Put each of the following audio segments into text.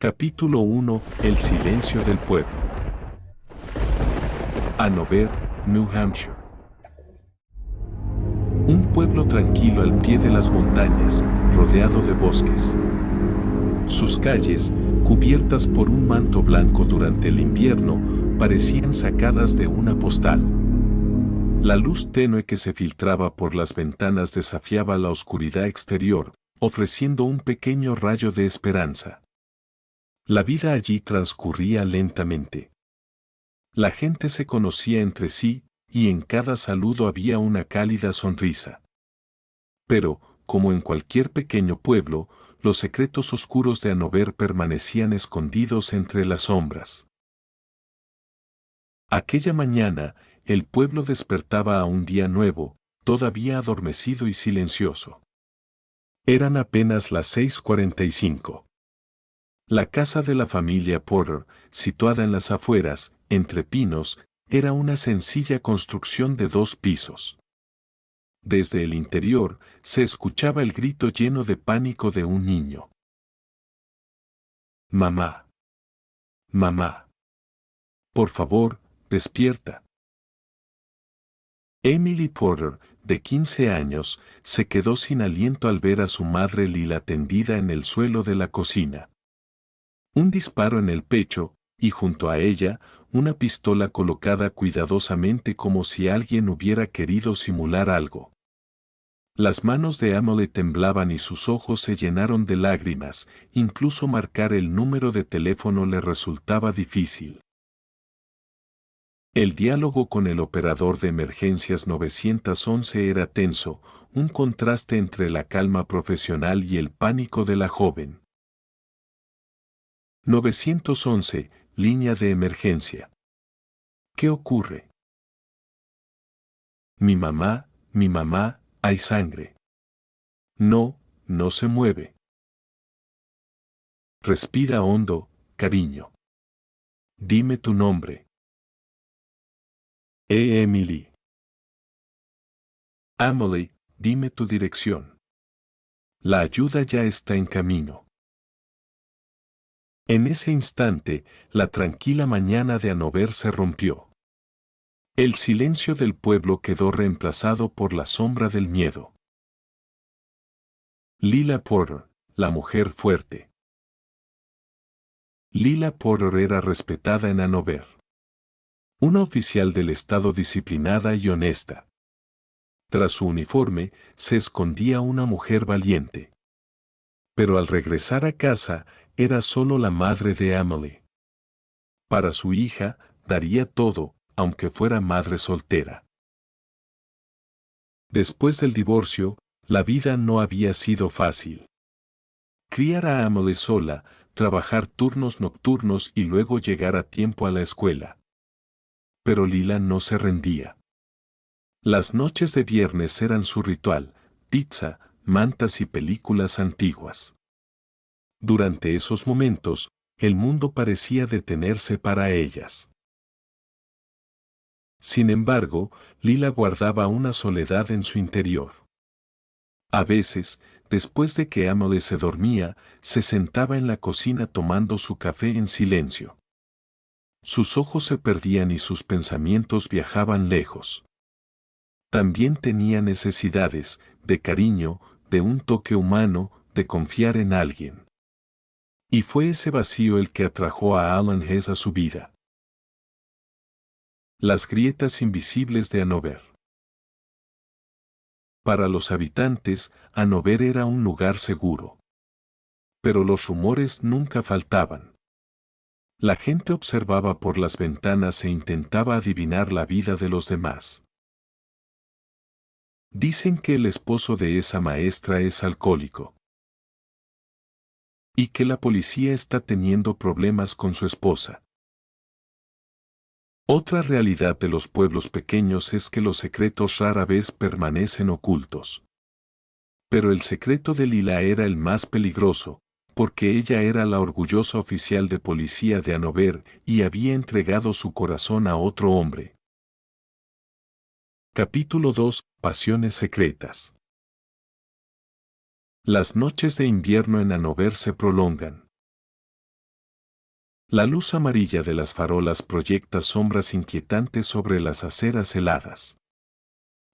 Capítulo 1. El silencio del pueblo. Hanover, New Hampshire. Un pueblo tranquilo al pie de las montañas, rodeado de bosques. Sus calles, cubiertas por un manto blanco durante el invierno, parecían sacadas de una postal. La luz tenue que se filtraba por las ventanas desafiaba la oscuridad exterior, ofreciendo un pequeño rayo de esperanza. La vida allí transcurría lentamente. La gente se conocía entre sí, y en cada saludo había una cálida sonrisa. Pero, como en cualquier pequeño pueblo, los secretos oscuros de Hanover permanecían escondidos entre las sombras. Aquella mañana, el pueblo despertaba a un día nuevo, todavía adormecido y silencioso. Eran apenas las 6:45. La casa de la familia Porter, situada en las afueras, entre pinos, era una sencilla construcción de 2 pisos. Desde el interior, se escuchaba el grito lleno de pánico de un niño. «Mamá. Mamá. Por favor, despierta». Emily Porter, de 15 años, se quedó sin aliento al ver a su madre Lila tendida en el suelo de la cocina. Un disparo en el pecho, y junto a ella, una pistola colocada cuidadosamente como si alguien hubiera querido simular algo. Las manos de Emily temblaban y sus ojos se llenaron de lágrimas, incluso marcar el número de teléfono le resultaba difícil. El diálogo con el operador de emergencias 911 era tenso, un contraste entre la calma profesional y el pánico de la joven. 911, línea de emergencia. ¿Qué ocurre? Mi mamá, hay sangre. No, no se mueve. Respira hondo, cariño. Dime tu nombre. Emily. Emily, dime tu dirección. La ayuda ya está en camino. En ese instante, la tranquila mañana de Hanover se rompió. El silencio del pueblo quedó reemplazado por la sombra del miedo. Lila Porter, la mujer fuerte. Lila Porter era respetada en Hanover. Una oficial del Estado disciplinada y honesta. Tras su uniforme, se escondía una mujer valiente. Pero al regresar a casa, era solo la madre de Emily. Para su hija, daría todo, aunque fuera madre soltera. Después del divorcio, la vida no había sido fácil. Criar a Emily sola, trabajar turnos nocturnos y luego llegar a tiempo a la escuela. Pero Lila no se rendía. Las noches de viernes eran su ritual, pizza, mantas y películas antiguas. Durante esos momentos, el mundo parecía detenerse para ellas. Sin embargo, Lila guardaba una soledad en su interior. A veces, después de que Emily se dormía, se sentaba en la cocina tomando su café en silencio. Sus ojos se perdían y sus pensamientos viajaban lejos. También tenía necesidades, de cariño, de un toque humano, de confiar en alguien. Y fue ese vacío el que atrajo a Alan Hess a su vida. Las grietas invisibles de Hanover. Para los habitantes, Hanover era un lugar seguro. Pero los rumores nunca faltaban. La gente observaba por las ventanas e intentaba adivinar la vida de los demás. Dicen que el esposo de esa maestra es alcohólico. Y que la policía está teniendo problemas con su esposa. Otra realidad de los pueblos pequeños es que los secretos rara vez permanecen ocultos. Pero el secreto de Lila era el más peligroso, porque ella era la orgullosa oficial de policía de Hanover y había entregado su corazón a otro hombre. Capítulo 2. Pasiones secretas. Las noches de invierno en Hanover se prolongan. La luz amarilla de las farolas proyecta sombras inquietantes sobre las aceras heladas.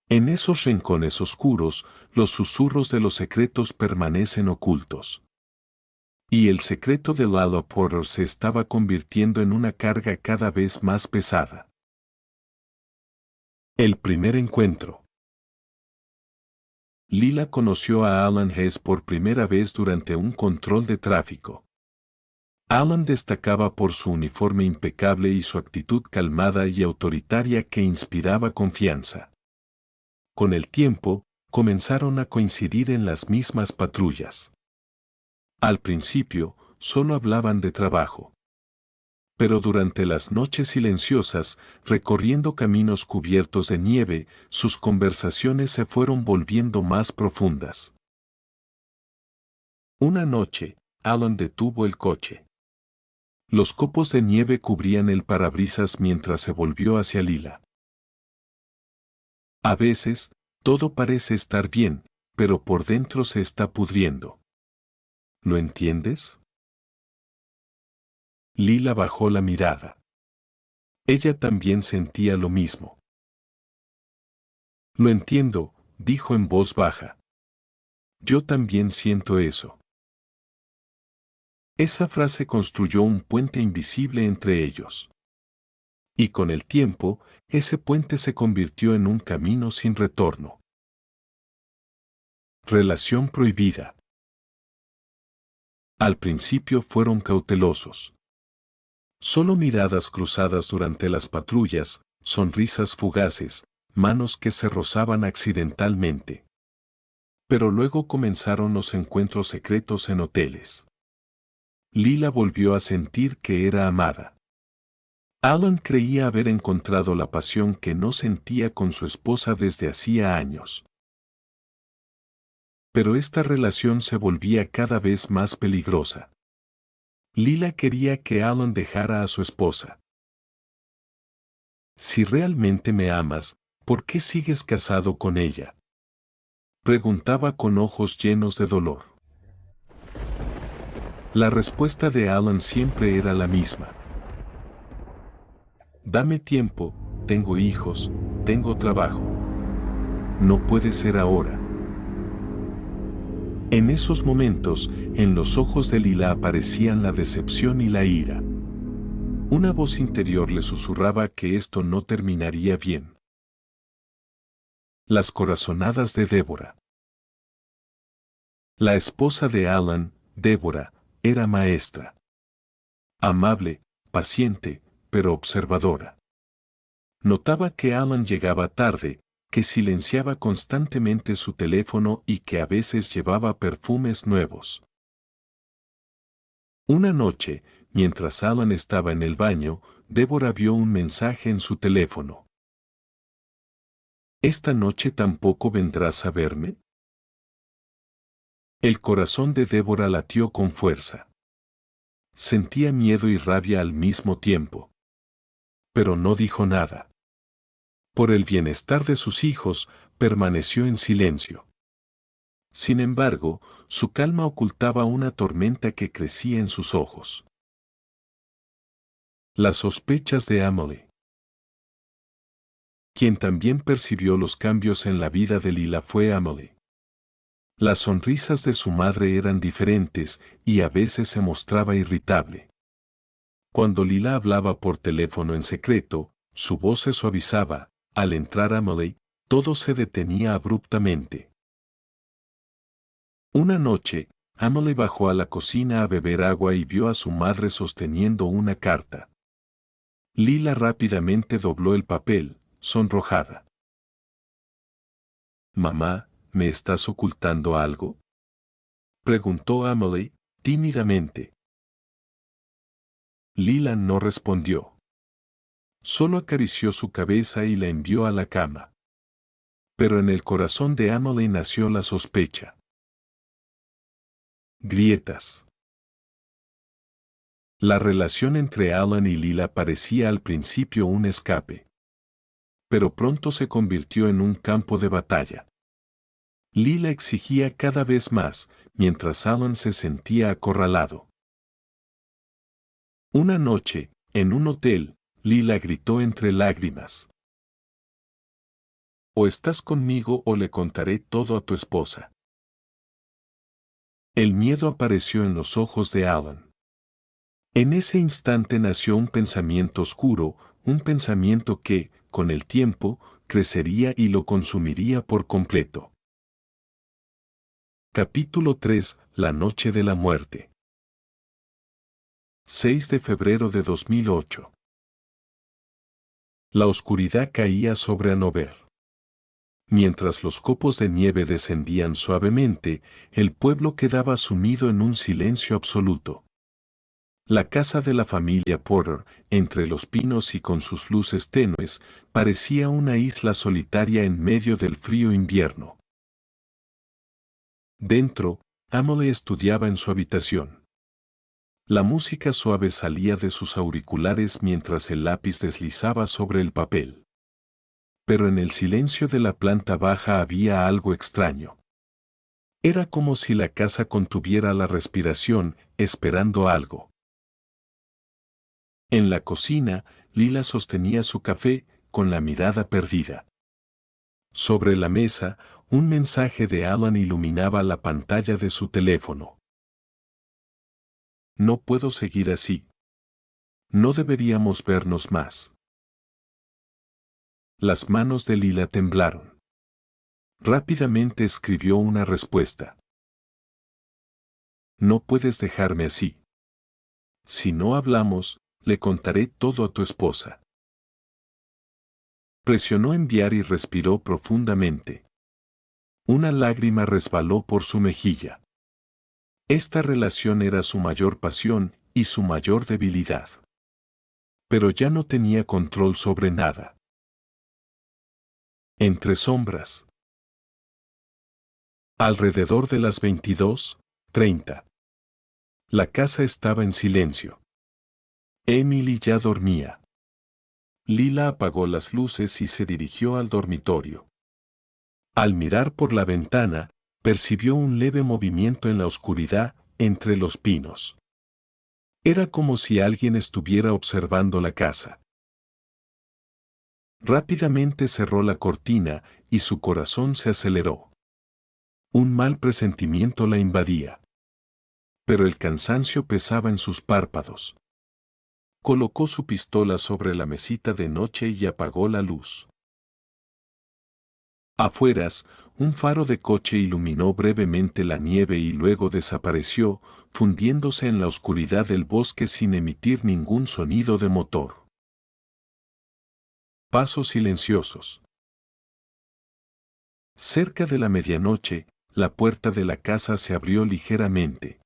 En esos rincones oscuros, los susurros de los secretos permanecen ocultos. Y el secreto de Lala Porter se estaba convirtiendo en una carga cada vez más pesada. El primer encuentro. Lila conoció a Alan Hess por primera vez durante un control de tráfico. Alan destacaba por su uniforme impecable y su actitud calmada y autoritaria que inspiraba confianza. Con el tiempo, comenzaron a coincidir en las mismas patrullas. Al principio, solo hablaban de trabajo. Pero durante las noches silenciosas, recorriendo caminos cubiertos de nieve, sus conversaciones se fueron volviendo más profundas. Una noche, Alan detuvo el coche. Los copos de nieve cubrían el parabrisas mientras se volvió hacia Lila. A veces, todo parece estar bien, pero por dentro se está pudriendo. ¿Lo entiendes? Lila bajó la mirada. Ella también sentía lo mismo. Lo entiendo, dijo en voz baja. Yo también siento eso. Esa frase construyó un puente invisible entre ellos. Y con el tiempo, ese puente se convirtió en un camino sin retorno. Relación prohibida. Al principio fueron cautelosos. Solo miradas cruzadas durante las patrullas, sonrisas fugaces, manos que se rozaban accidentalmente. Pero luego comenzaron los encuentros secretos en hoteles. Lila volvió a sentir que era amada. Alan creía haber encontrado la pasión que no sentía con su esposa desde hacía años. Pero esta relación se volvía cada vez más peligrosa. Lila quería que Alan dejara a su esposa. Si realmente me amas, ¿por qué sigues casado con ella? Preguntaba con ojos llenos de dolor. La respuesta de Alan siempre era la misma. Dame tiempo, tengo hijos, tengo trabajo. No puede ser ahora. En esos momentos, en los ojos de Lila aparecían la decepción y la ira. Una voz interior le susurraba que esto no terminaría bien. Las corazonadas de Débora. La esposa de Alan, Débora, era maestra. Amable, paciente, pero observadora. Notaba que Alan llegaba tarde, que silenciaba constantemente su teléfono y que a veces llevaba perfumes nuevos. Una noche, mientras Alan estaba en el baño, Débora vio un mensaje en su teléfono. ¿Esta noche tampoco vendrás a verme? El corazón de Débora latió con fuerza. Sentía miedo y rabia al mismo tiempo. Pero no dijo nada. Por el bienestar de sus hijos, permaneció en silencio. Sin embargo, su calma ocultaba una tormenta que crecía en sus ojos. Las sospechas de Amelie. Quien también percibió los cambios en la vida de Lila fue Amelie. Las sonrisas de su madre eran diferentes y a veces se mostraba irritable. Cuando Lila hablaba por teléfono en secreto, su voz se suavizaba. Al entrar Amelie, todo se detenía abruptamente. Una noche, Amelie bajó a la cocina a beber agua y vio a su madre sosteniendo una carta. Lila rápidamente dobló el papel, sonrojada. «Mamá, ¿me estás ocultando algo?», preguntó Amelie, tímidamente. Lila no respondió. Solo acarició su cabeza y la envió a la cama. Pero en el corazón de Amelie nació la sospecha. Grietas. La relación entre Alan y Lila parecía al principio un escape. Pero pronto se convirtió en un campo de batalla. Lila exigía cada vez más, mientras Alan se sentía acorralado. Una noche, en un hotel, Lila gritó entre lágrimas. O estás conmigo o le contaré todo a tu esposa. El miedo apareció en los ojos de Alan. En ese instante nació un pensamiento oscuro, un pensamiento que, con el tiempo, crecería y lo consumiría por completo. Capítulo 3. La noche de la muerte. 6 de febrero de 2008. La oscuridad caía sobre Hanover. Mientras los copos de nieve descendían suavemente, el pueblo quedaba sumido en un silencio absoluto. La casa de la familia Porter, entre los pinos y con sus luces tenues, parecía una isla solitaria en medio del frío invierno. Dentro, Emily estudiaba en su habitación. La música suave salía de sus auriculares mientras el lápiz deslizaba sobre el papel. Pero en el silencio de la planta baja había algo extraño. Era como si la casa contuviera la respiración, esperando algo. En la cocina, Lila sostenía su café, con la mirada perdida. Sobre la mesa, un mensaje de Alan iluminaba la pantalla de su teléfono. No puedo seguir así. No deberíamos vernos más. Las manos de Lila temblaron. Rápidamente escribió una respuesta. No puedes dejarme así. Si no hablamos, le contaré todo a tu esposa. Presionó enviar y respiró profundamente. Una lágrima resbaló por su mejilla. Esta relación era su mayor pasión y su mayor debilidad. Pero ya no tenía control sobre nada. Entre sombras. Alrededor de las 22:30. La casa estaba en silencio. Emily ya dormía. Lila apagó las luces y se dirigió al dormitorio. Al mirar por la ventana, percibió un leve movimiento en la oscuridad, entre los pinos. Era como si alguien estuviera observando la casa. Rápidamente cerró la cortina y su corazón se aceleró. Un mal presentimiento la invadía. Pero el cansancio pesaba en sus párpados. Colocó su pistola sobre la mesita de noche y apagó la luz. Afueras, un faro de coche iluminó brevemente la nieve y luego desapareció, fundiéndose en la oscuridad del bosque sin emitir ningún sonido de motor. Pasos silenciosos. Cerca de la medianoche, la puerta de la casa se abrió ligeramente.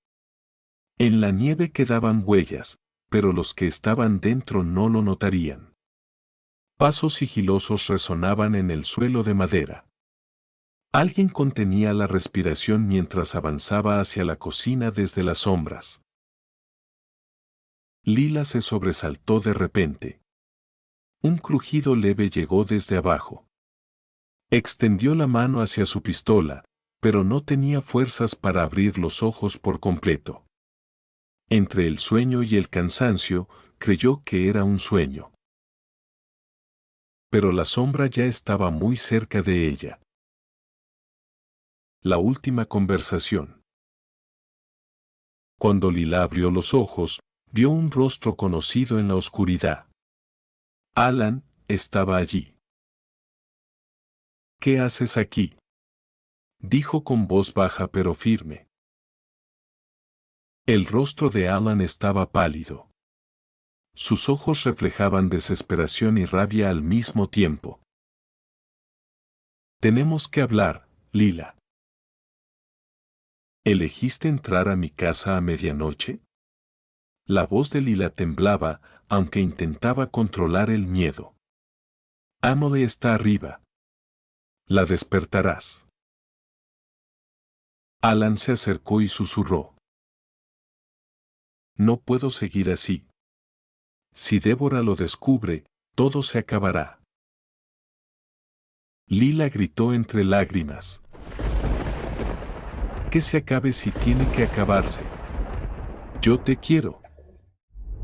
En la nieve quedaban huellas, pero los que estaban dentro no lo notarían. Pasos sigilosos resonaban en el suelo de madera. Alguien contenía la respiración mientras avanzaba hacia la cocina desde las sombras. Lila se sobresaltó de repente. Un crujido leve llegó desde abajo. Extendió la mano hacia su pistola, pero no tenía fuerzas para abrir los ojos por completo. Entre el sueño y el cansancio, creyó que era un sueño. Pero la sombra ya estaba muy cerca de ella. La última conversación. Cuando Lila abrió los ojos, vio un rostro conocido en la oscuridad. Alan estaba allí. ¿Qué haces aquí?, dijo con voz baja pero firme. El rostro de Alan estaba pálido. Sus ojos reflejaban desesperación y rabia al mismo tiempo. Tenemos que hablar, Lila. ¿Elegiste entrar a mi casa a medianoche? La voz de Lila temblaba, aunque intentaba controlar el miedo. Emily está arriba. La despertarás. Alan se acercó y susurró. No puedo seguir así. Si Débora lo descubre, todo se acabará. Lila gritó entre lágrimas. Que se acabe si tiene que acabarse. Yo te quiero.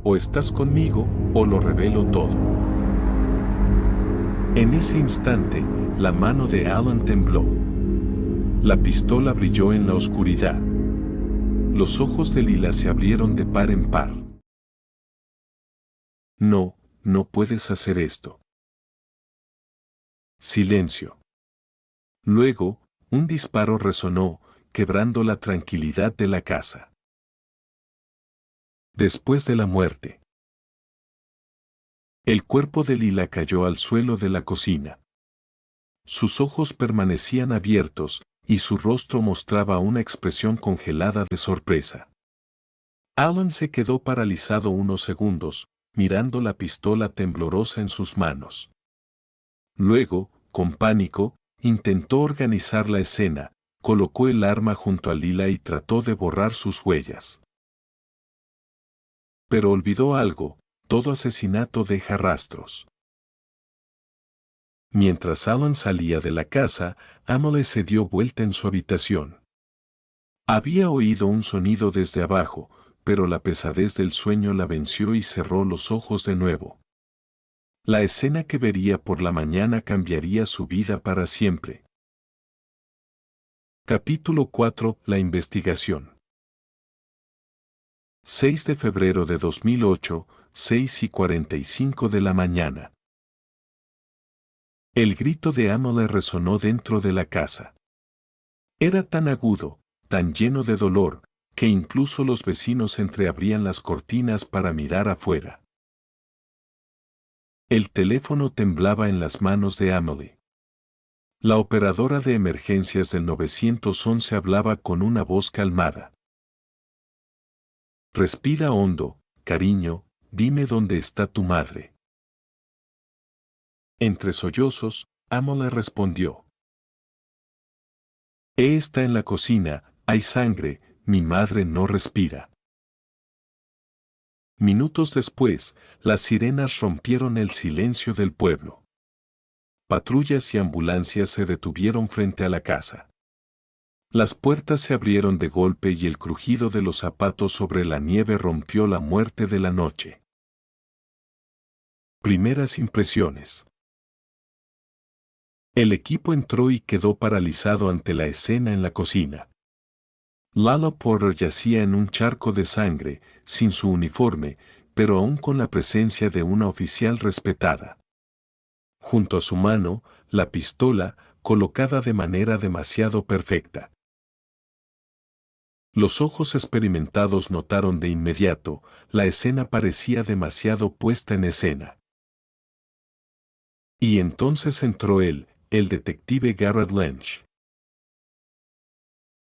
O estás conmigo, o lo revelo todo. En ese instante, la mano de Alan tembló. La pistola brilló en la oscuridad. Los ojos de Lila se abrieron de par en par. No, no puedes hacer esto. Silencio. Luego, un disparo resonó, quebrando la tranquilidad de la casa. Después de la muerte. El cuerpo de Lila cayó al suelo de la cocina. Sus ojos permanecían abiertos, y su rostro mostraba una expresión congelada de sorpresa. Alan se quedó paralizado unos segundos, mirando la pistola temblorosa en sus manos. Luego, con pánico, intentó organizar la escena, colocó el arma junto a Lila y trató de borrar sus huellas. Pero olvidó algo: todo asesinato deja rastros. Mientras Alan salía de la casa, Emily se dio vuelta en su habitación. Había oído un sonido desde abajo, pero la pesadez del sueño la venció y cerró los ojos de nuevo. La escena que vería por la mañana cambiaría su vida para siempre. Capítulo 4: La investigación. 6 de febrero de 2008, 6:45 de la mañana. El grito de Emily resonó dentro de la casa. Era tan agudo, tan lleno de dolor, que incluso los vecinos entreabrían las cortinas para mirar afuera. El teléfono temblaba en las manos de Emily. La operadora de emergencias del 911 hablaba con una voz calmada. Respira hondo, cariño, dime dónde está tu madre. Entre sollozos, Emily respondió. Está en la cocina, hay sangre, mi madre no respira. Minutos después, las sirenas rompieron el silencio del pueblo. Patrullas y ambulancias se detuvieron frente a la casa. Las puertas se abrieron de golpe y el crujido de los zapatos sobre la nieve rompió la muerte de la noche. Primeras impresiones. El equipo entró y quedó paralizado ante la escena en la cocina. Lala Porter yacía en un charco de sangre, sin su uniforme, pero aún con la presencia de una oficial respetada. Junto a su mano, la pistola, colocada de manera demasiado perfecta. Los ojos experimentados notaron de inmediato: la escena parecía demasiado puesta en escena. Y entonces entró él, el detective Garrett Lynch.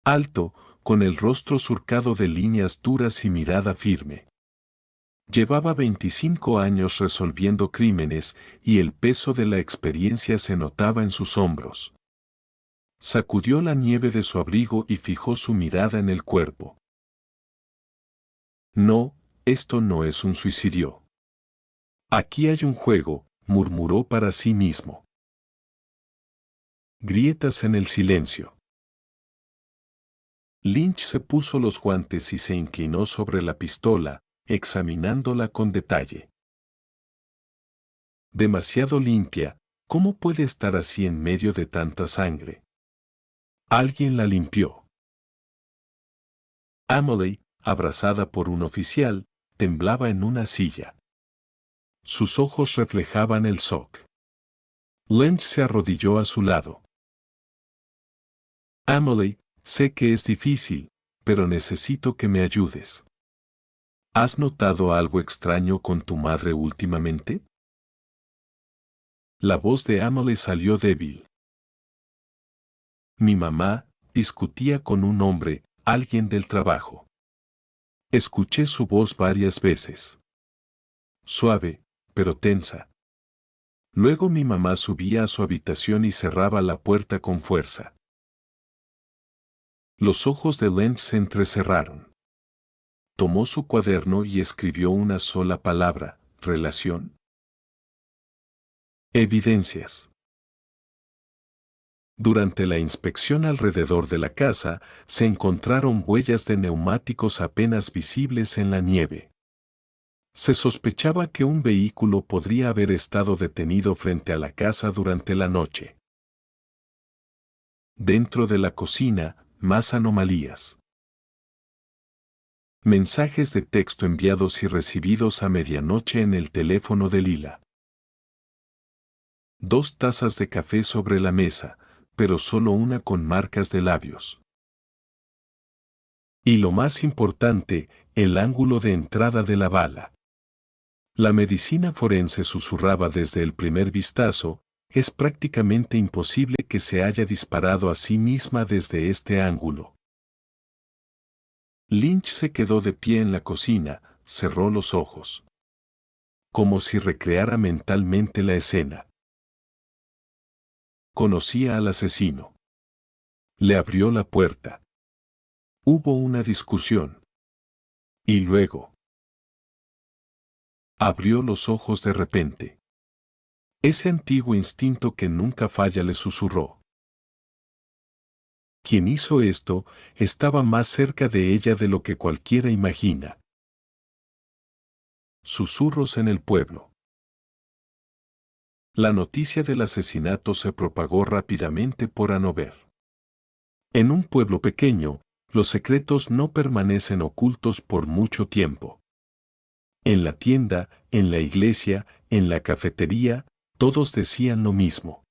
Alto, con el rostro surcado de líneas duras y mirada firme. Llevaba 25 años resolviendo crímenes y el peso de la experiencia se notaba en sus hombros. Sacudió la nieve de su abrigo y fijó su mirada en el cuerpo. No, esto no es un suicidio. Aquí hay un juego, murmuró para sí mismo. Grietas en el silencio. Lynch se puso los guantes y se inclinó sobre la pistola, examinándola con detalle. Demasiado limpia, ¿cómo puede estar así en medio de tanta sangre? Alguien la limpió. Emily, abrazada por un oficial, temblaba en una silla. Sus ojos reflejaban el shock. Lynch se arrodilló a su lado. Emily, sé que es difícil, pero necesito que me ayudes. ¿Has notado algo extraño con tu madre últimamente? La voz de Emily salió débil. Mi mamá discutía con un hombre, alguien del trabajo. Escuché su voz varias veces. Suave, pero tensa. Luego mi mamá subía a su habitación y cerraba la puerta con fuerza. Los ojos de Lynch se entrecerraron. Tomó su cuaderno y escribió una sola palabra: relación. Evidencias. Durante la inspección alrededor de la casa, se encontraron huellas de neumáticos apenas visibles en la nieve. Se sospechaba que un vehículo podría haber estado detenido frente a la casa durante la noche. Dentro de la cocina, más anomalías. Mensajes de texto enviados y recibidos a medianoche en el teléfono de Lila. 2 tazas de café sobre la mesa, pero solo una con marcas de labios. Y lo más importante, el ángulo de entrada de la bala. La medicina forense susurraba desde el primer vistazo, es prácticamente imposible que se haya disparado a sí misma desde este ángulo. Lynch se quedó de pie en la cocina, cerró los ojos. Como si recreara mentalmente la escena. Conocía al asesino. Le abrió la puerta. Hubo una discusión. Y luego. Abrió los ojos de repente. Ese antiguo instinto que nunca falla le susurró. Quien hizo esto estaba más cerca de ella de lo que cualquiera imagina. Susurros en el pueblo. La noticia del asesinato se propagó rápidamente por Hanover. En un pueblo pequeño, los secretos no permanecen ocultos por mucho tiempo. En la tienda, en la iglesia, en la cafetería, todos decían lo mismo.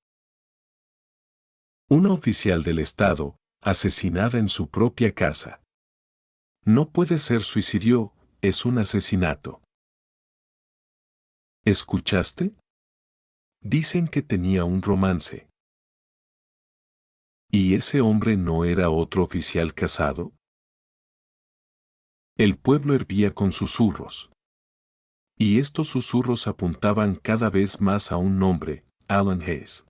Una oficial del Estado, asesinada en su propia casa. No puede ser suicidio, es un asesinato. ¿Escuchaste? Dicen que tenía un romance. ¿Y ese hombre no era otro oficial casado? El pueblo hervía con susurros. Y estos susurros apuntaban cada vez más a un nombre, Alan Hayes.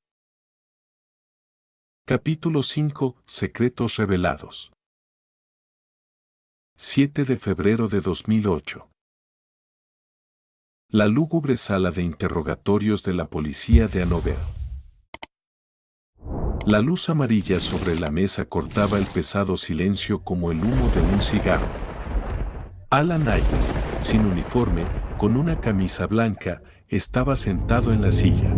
Capítulo 5. Secretos revelados. 7 de febrero de 2008. La lúgubre sala de interrogatorios de la policía de Hanover. La luz amarilla sobre la mesa cortaba el pesado silencio como el humo de un cigarro. Alan Hayes, sin uniforme, con una camisa blanca, estaba sentado en la silla.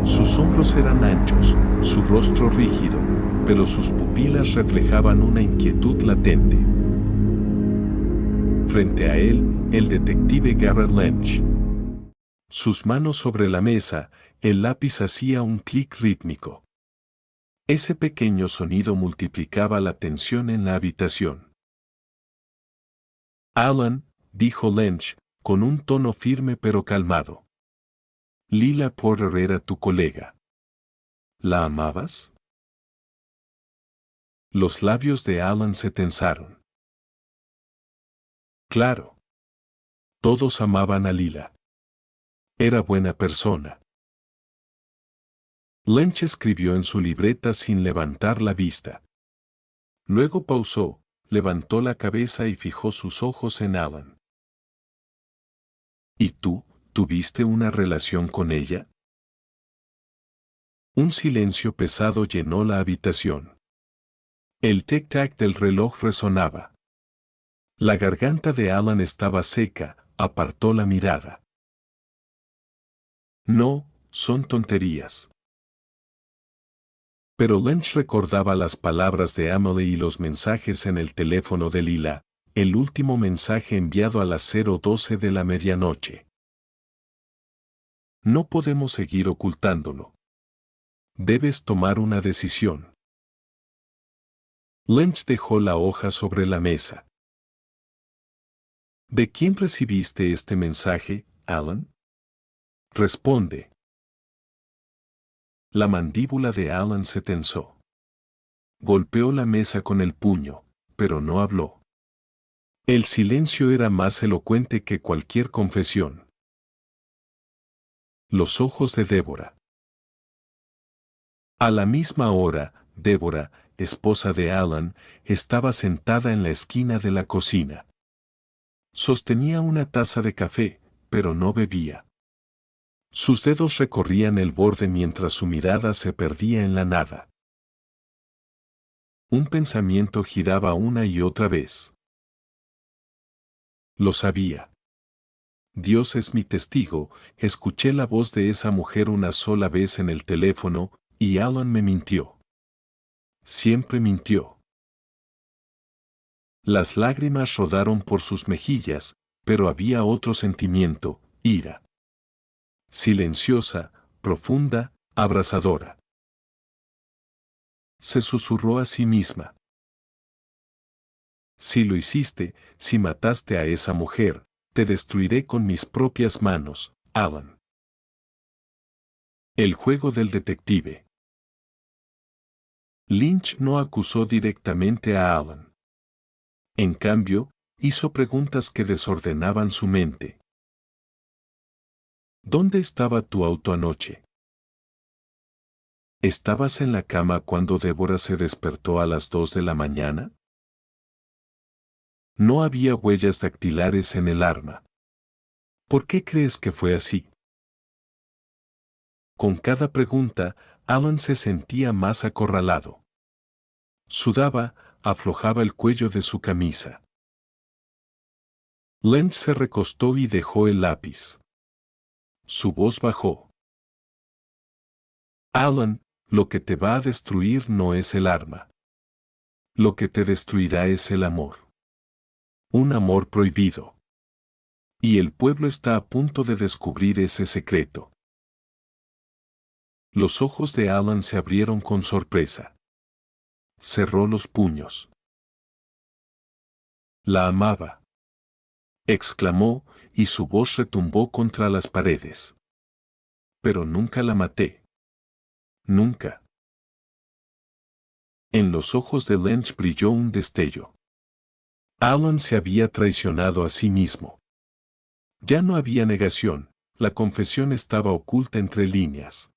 Sus hombros eran anchos, su rostro rígido, pero sus pupilas reflejaban una inquietud latente. Frente a él, el detective Garrett Lynch. Sus manos sobre la mesa, el lápiz hacía un clic rítmico. Ese pequeño sonido multiplicaba la tensión en la habitación. Alan, dijo Lynch, con un tono firme pero calmado. Lila Porter era tu colega. ¿La amabas? Los labios de Alan se tensaron. Claro. Todos amaban a Lila. Era buena persona. Lynch escribió en su libreta sin levantar la vista. Luego pausó, levantó la cabeza y fijó sus ojos en Alan. ¿Y tú, tuviste una relación con ella? Un silencio pesado llenó la habitación. El tic-tac del reloj resonaba. La garganta de Alan estaba seca, apartó la mirada. No, son tonterías. Pero Lynch recordaba las palabras de Emily y los mensajes en el teléfono de Lila, el último mensaje enviado a las 0:12 de la medianoche. No podemos seguir ocultándolo. Debes tomar una decisión. Lynch dejó la hoja sobre la mesa. ¿De quién recibiste este mensaje, Alan? Responde. La mandíbula de Alan se tensó. Golpeó la mesa con el puño, pero no habló. El silencio era más elocuente que cualquier confesión. Los ojos de Débora. A la misma hora, Débora, esposa de Alan, estaba sentada en la esquina de la cocina. Sostenía una taza de café, pero no bebía. Sus dedos recorrían el borde mientras su mirada se perdía en la nada. Un pensamiento giraba una y otra vez. Lo sabía. Dios es mi testigo, escuché la voz de esa mujer una sola vez en el teléfono, y Alan me mintió. Siempre mintió. Las lágrimas rodaron por sus mejillas, pero había otro sentimiento, ira. Silenciosa, profunda, abrasadora. Se susurró a sí misma. Si lo hiciste, si mataste a esa mujer, te destruiré con mis propias manos, Alan. El juego del detective. Lynch no acusó directamente a Alan. En cambio, hizo preguntas que desordenaban su mente. ¿Dónde estaba tu auto anoche? ¿Estabas en la cama cuando Débora se despertó a las 2 de la mañana? No había huellas dactilares en el arma. ¿Por qué crees que fue así? Con cada pregunta, Alan se sentía más acorralado. Sudaba, aflojaba el cuello de su camisa. Lynch se recostó y dejó el lápiz. Su voz bajó. Alan, lo que te va a destruir no es el arma. Lo que te destruirá es el amor. Un amor prohibido. Y el pueblo está a punto de descubrir ese secreto. Los ojos de Alan se abrieron con sorpresa. Cerró los puños. La amaba. Exclamó, y su voz retumbó contra las paredes. Pero nunca la maté. Nunca. En los ojos de Lynch brilló un destello. Alan se había traicionado a sí mismo. Ya no había negación, la confesión estaba oculta entre líneas.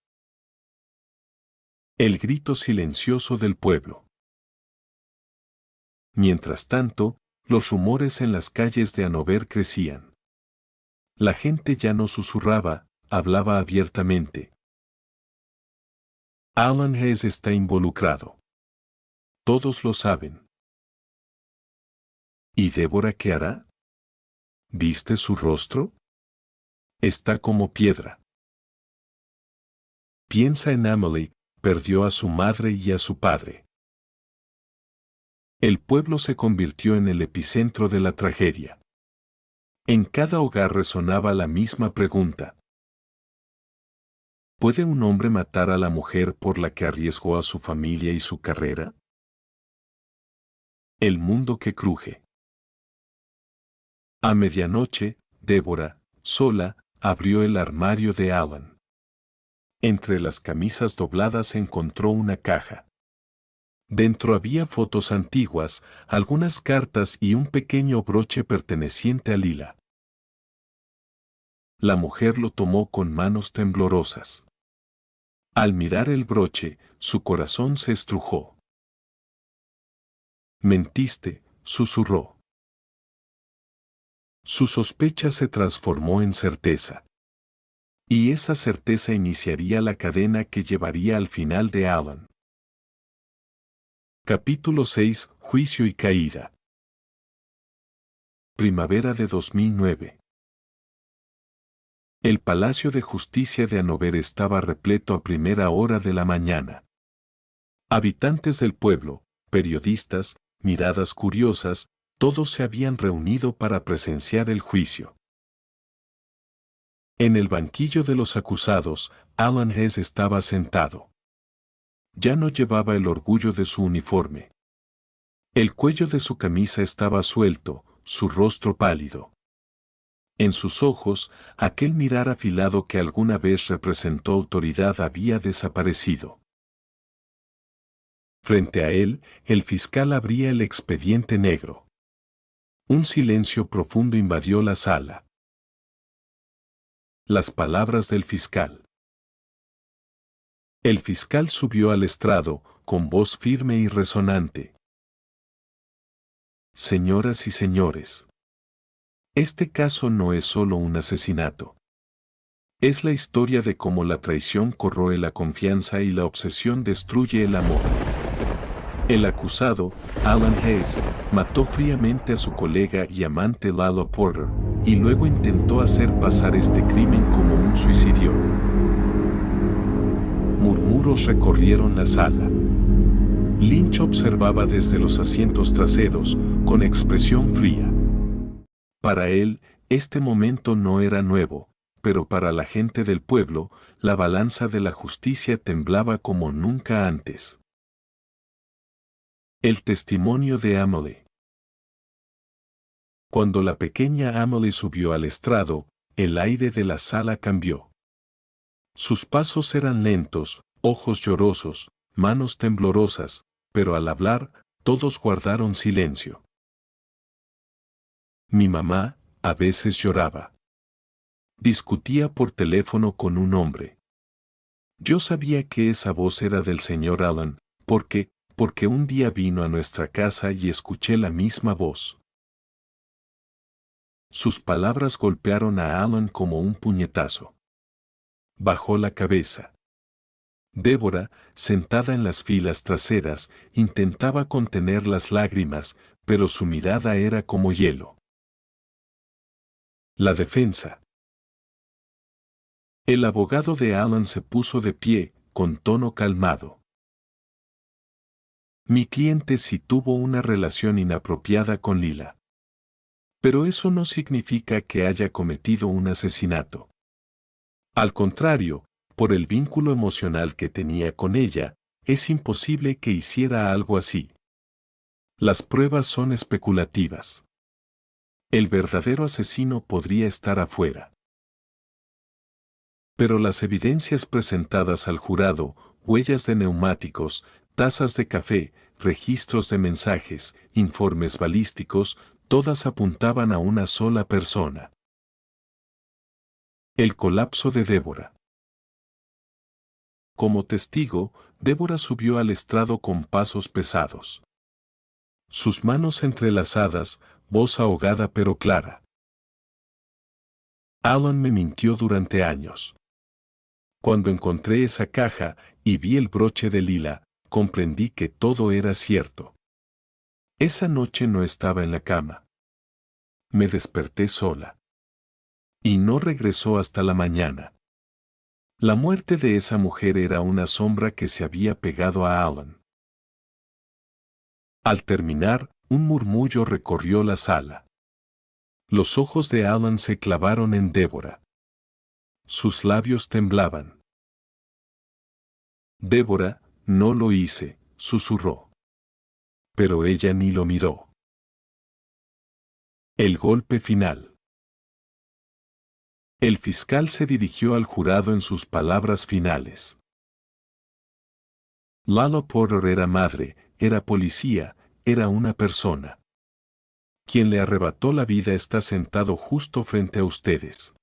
El grito silencioso del pueblo. Mientras tanto, los rumores en las calles de Hanover crecían. La gente ya no susurraba, hablaba abiertamente. Alan Hess está involucrado. Todos lo saben. ¿Y Débora qué hará? ¿Viste su rostro? Está como piedra. Piensa en Emily, perdió a su madre y a su padre. El pueblo se convirtió en el epicentro de la tragedia. En cada hogar resonaba la misma pregunta. ¿Puede un hombre matar a la mujer por la que arriesgó a su familia y su carrera? El mundo que cruje. A medianoche, Débora, sola, abrió el armario de Alan. Entre las camisas dobladas encontró una caja. Dentro había fotos antiguas, algunas cartas y un pequeño broche perteneciente a Lila. La mujer lo tomó con manos temblorosas. Al mirar el broche, su corazón se estrujó. Mentiste, susurró. Su sospecha se transformó en certeza. Y esa certeza iniciaría la cadena que llevaría al final de Alan. Capítulo 6. Juicio y caída. Primavera de 2009. El Palacio de Justicia de Hanover estaba repleto a primera hora de la mañana. Habitantes del pueblo, periodistas, miradas curiosas, todos se habían reunido para presenciar el juicio. En el banquillo de los acusados, Alan Hess estaba sentado. Ya no llevaba el orgullo de su uniforme. El cuello de su camisa estaba suelto, su rostro pálido. En sus ojos, aquel mirar afilado que alguna vez representó autoridad había desaparecido. Frente a él, el fiscal abría el expediente negro. Un silencio profundo invadió la sala. Las palabras del fiscal. El fiscal subió al estrado, con voz firme y resonante. Señoras y señores, este caso no es solo un asesinato. Es la historia de cómo la traición corroe la confianza y la obsesión destruye el amor. El acusado, Alan Hess, mató fríamente a su colega y amante Lalo Porter, y luego intentó hacer pasar este crimen como un suicidio. Murmuros recorrieron la sala. Lynch observaba desde los asientos traseros, con expresión fría. Para él, este momento no era nuevo, pero para la gente del pueblo, la balanza de la justicia temblaba como nunca antes. El testimonio de Amelie. Cuando la pequeña Amelie subió al estrado, el aire de la sala cambió. Sus pasos eran lentos, ojos llorosos, manos temblorosas, pero al hablar, todos guardaron silencio. Mi mamá, a veces lloraba. Discutía por teléfono con un hombre. Yo sabía que esa voz era del señor Allen, porque un día vino a nuestra casa y escuché la misma voz. Sus palabras golpearon a Allen como un puñetazo. Bajó la cabeza. Débora, sentada en las filas traseras, intentaba contener las lágrimas, pero su mirada era como hielo. La defensa. El abogado de Allen se puso de pie, con tono calmado. Mi cliente sí tuvo una relación inapropiada con Lila. Pero eso no significa que haya cometido un asesinato. Al contrario, por el vínculo emocional que tenía con ella, es imposible que hiciera algo así. Las pruebas son especulativas. El verdadero asesino podría estar afuera. Pero las evidencias presentadas al jurado, huellas de neumáticos, tazas de café, registros de mensajes, informes balísticos, todas apuntaban a una sola persona. El colapso de Débora. Como testigo, Débora subió al estrado con pasos pesados. Sus manos entrelazadas, voz ahogada pero clara. Allen me mintió durante años. Cuando encontré esa caja y vi el broche de Lila, comprendí que todo era cierto. Esa noche no estaba en la cama. Me desperté sola. Y no regresó hasta la mañana. La muerte de esa mujer era una sombra que se había pegado a Allen. Al terminar, un murmullo recorrió la sala. Los ojos de Allen se clavaron en Débora. Sus labios temblaban. Débora, no lo hice, susurró. Pero ella ni lo miró. El golpe final. El fiscal se dirigió al jurado en sus palabras finales. Lalo Porter era madre, era policía, era una persona. Quien le arrebató la vida está sentado justo frente a ustedes.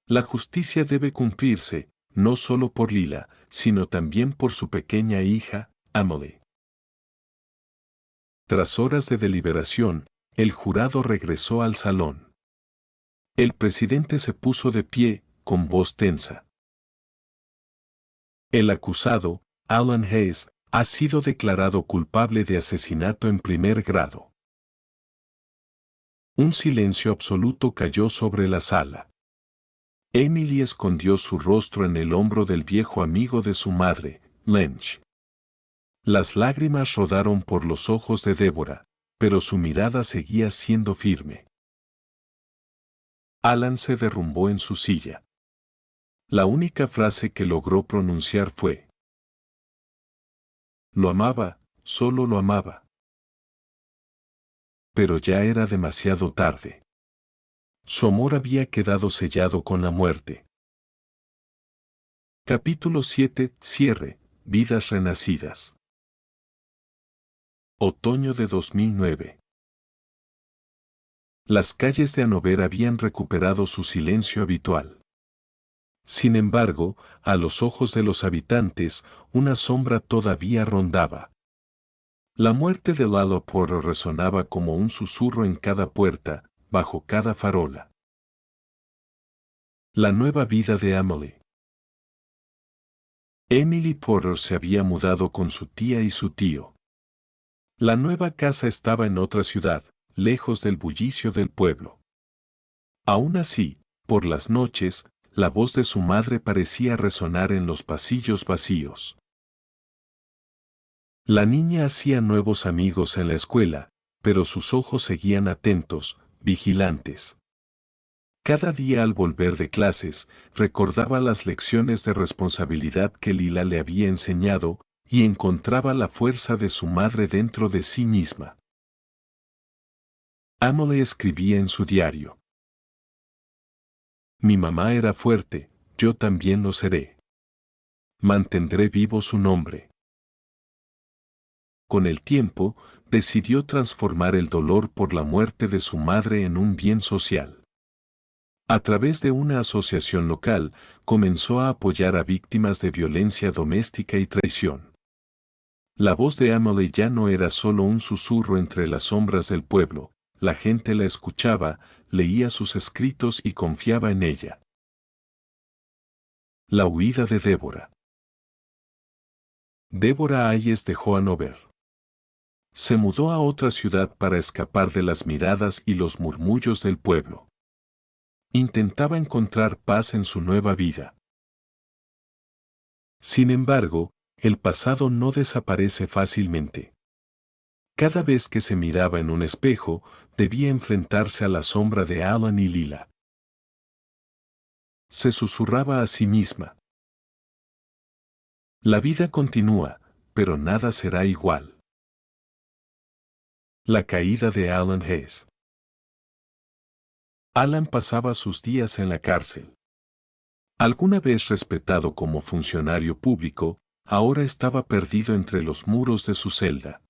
La justicia debe cumplirse, no solo por Lila, sino también por su pequeña hija, Amelie. Tras horas de deliberación, el jurado regresó al salón. El presidente se puso de pie, con voz tensa. El acusado, Alan Hayes, ha sido declarado culpable de asesinato en primer grado. Un silencio absoluto cayó sobre la sala. Emily escondió su rostro en el hombro del viejo amigo de su madre, Lynch. Las lágrimas rodaron por los ojos de Débora, pero su mirada seguía siendo firme. Alan se derrumbó en su silla. La única frase que logró pronunciar fue: lo amaba, solo lo amaba. Pero ya era demasiado tarde. Su amor había quedado sellado con la muerte. Capítulo 7. Cierre. Vidas renacidas. Otoño de 2009. Las calles de Hanover habían recuperado su silencio habitual. Sin embargo, a los ojos de los habitantes, una sombra todavía rondaba. La muerte de Lalo Porter resonaba como un susurro en cada puerta, bajo cada farola. La nueva vida de Amelie. Emily Porter se había mudado con su tía y su tío. La nueva casa estaba en otra ciudad, lejos del bullicio del pueblo. Aún así, por las noches, la voz de su madre parecía resonar en los pasillos vacíos. La niña hacía nuevos amigos en la escuela, pero sus ojos seguían atentos, vigilantes. Cada día al volver de clases, recordaba las lecciones de responsabilidad que Lila le había enseñado y encontraba la fuerza de su madre dentro de sí misma. Emily escribía en su diario: Mi mamá era fuerte, yo también lo seré. Mantendré vivo su nombre. Con el tiempo, decidió transformar el dolor por la muerte de su madre en un bien social. A través de una asociación local, comenzó a apoyar a víctimas de violencia doméstica y traición. La voz de Emily ya no era solo un susurro entre las sombras del pueblo, la gente la escuchaba, leía sus escritos y confiaba en ella. La huida de Débora. Débora Hayes dejó Hanover. Se mudó a otra ciudad para escapar de las miradas y los murmullos del pueblo. Intentaba encontrar paz en su nueva vida. Sin embargo, el pasado no desaparece fácilmente. Cada vez que se miraba en un espejo, debía enfrentarse a la sombra de Alan y Lila. Se susurraba a sí misma: La vida continúa, pero nada será igual. La caída de Alan Hayes. Alan pasaba sus días en la cárcel. Alguna vez respetado como funcionario público, ahora estaba perdido entre los muros de su celda.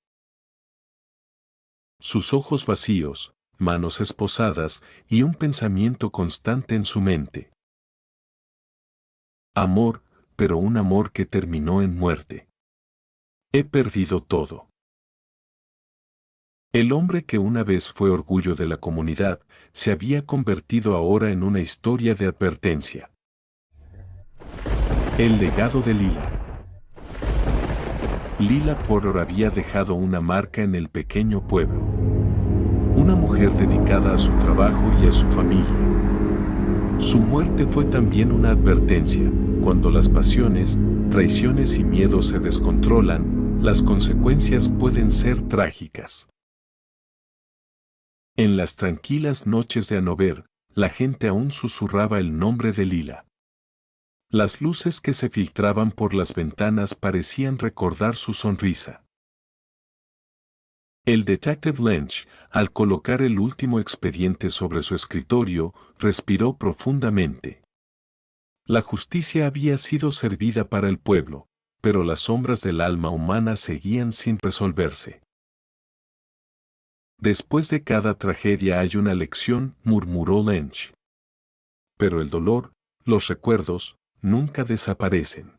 Sus ojos vacíos, manos esposadas y un pensamiento constante en su mente. Amor, pero un amor que terminó en muerte. He perdido todo. El hombre que una vez fue orgullo de la comunidad, se había convertido ahora en una historia de advertencia. El legado de Lila. Lila Porter había dejado una marca en el pequeño pueblo. Una mujer dedicada a su trabajo y a su familia. Su muerte fue también una advertencia: cuando las pasiones, traiciones y miedos se descontrolan, las consecuencias pueden ser trágicas. En las tranquilas noches de Hanover, la gente aún susurraba el nombre de Lila. Las luces que se filtraban por las ventanas parecían recordar su sonrisa. El detective Lynch, al colocar el último expediente sobre su escritorio, respiró profundamente. La justicia había sido servida para el pueblo, pero las sombras del alma humana seguían sin resolverse. Después de cada tragedia hay una lección, murmuró Lynch. Pero el dolor, los recuerdos, nunca desaparecen.